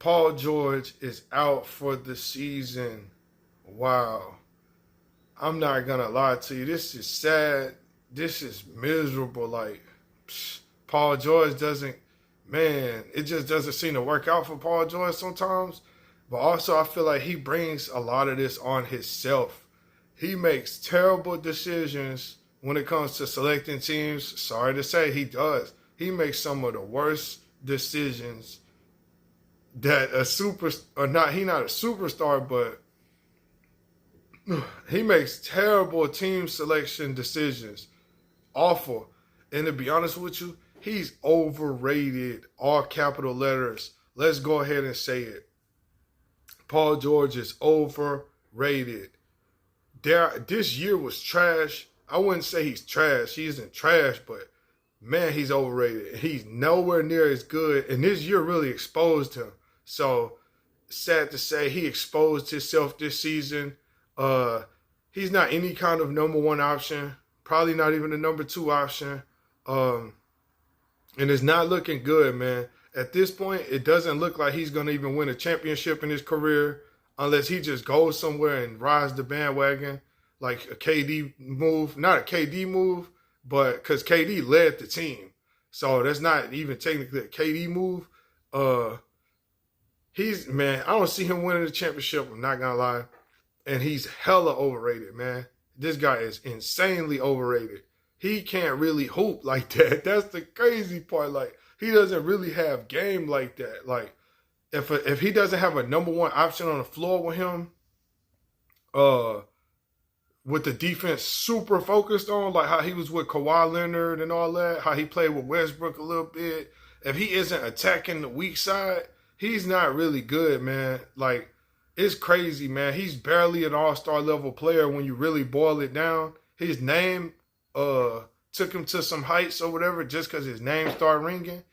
Paul George is out for the season. Wow. I'm not gonna lie to you. This is sad. This is miserable. Like, Paul George doesn't, man, it just doesn't seem to work out for Paul George sometimes. But also, I feel like he brings a lot of this on himself. He makes terrible decisions when it comes to selecting teams. Sorry to say, he does. He makes some of the worst decisions that a super, or not, he not a superstar, but he makes terrible team selection decisions. Awful. And to be honest with you, he's overrated. All capital letters. Let's go ahead and say it. Paul George is overrated. This year was trash. I wouldn't say he's trash. He isn't trash, but man, he's overrated. He's nowhere near as good. And this year really exposed him. So, sad to say, he exposed himself this season. He's not any kind of number one option. Probably not even a number two option. And it's not looking good, man. At this point, it doesn't look like he's going to even win a championship in his career unless he just goes somewhere and rides the bandwagon like a KD move. Not a KD move, but because KD led the team. So that's not even technically a KD move. Man, I don't see him winning the championship. I'm not going to lie. And he's hella overrated, man. This guy is insanely overrated. He can't really hoop like that. That's the crazy part. Like, he doesn't really have game like that. Like, if he doesn't have a number one option on the floor with him, with the defense super focused on, like how he was with Kawhi Leonard and all that, how he played with Westbrook a little bit, if he isn't attacking the weak side, he's not really good, man. Like, it's crazy, man. He's barely an all-star level player when you really boil it down. His name took him to some heights or whatever just because his name started ringing.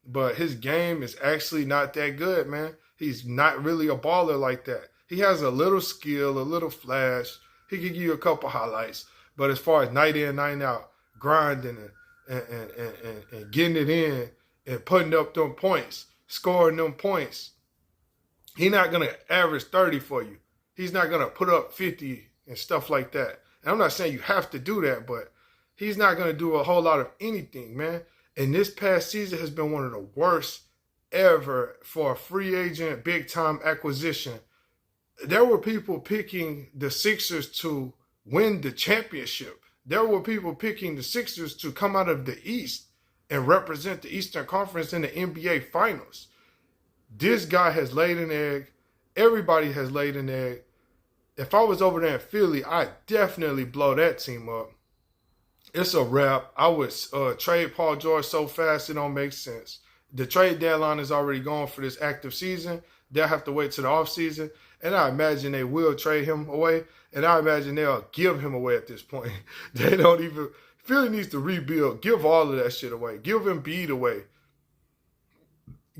But his game is actually not that good, man. He's not really a baller like that. He has a little skill, a little flash. He can give you a couple highlights. But as far as night in, night out, grinding and getting it in and putting up them points, scoring them points, he's not going to average 30 for you. He's not going to put up 50 and stuff like that. And I'm not saying you have to do that, but he's not going to do a whole lot of anything, man. And this past season has been one of the worst ever for a free agent, big-time acquisition. There were people picking the Sixers to win the championship. There were people picking the Sixers to come out of the East and represent the Eastern Conference in the NBA Finals. This guy has laid an egg. Everybody has laid an egg. If I was over there in Philly, I'd definitely blow that team up. It's a wrap. I would trade Paul George so fast it don't make sense. The trade deadline is already gone for this active season. They'll have to wait till the offseason. And I imagine they will trade him away. And I imagine they'll give him away at this point. They don't even... Philly needs to rebuild. Give all of that shit away. Give Embiid away.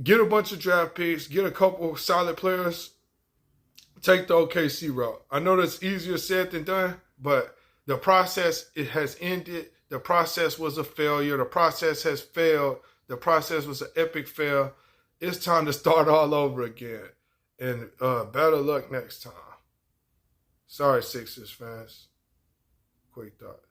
Get a bunch of draft picks. Get a couple solid players. Take the OKC route. I know that's easier said than done, but the process, it has ended. The process was a failure. The process has failed. The process was an epic fail. It's time to start all over again. And better luck next time. Sorry, Sixers fans. Quick thought.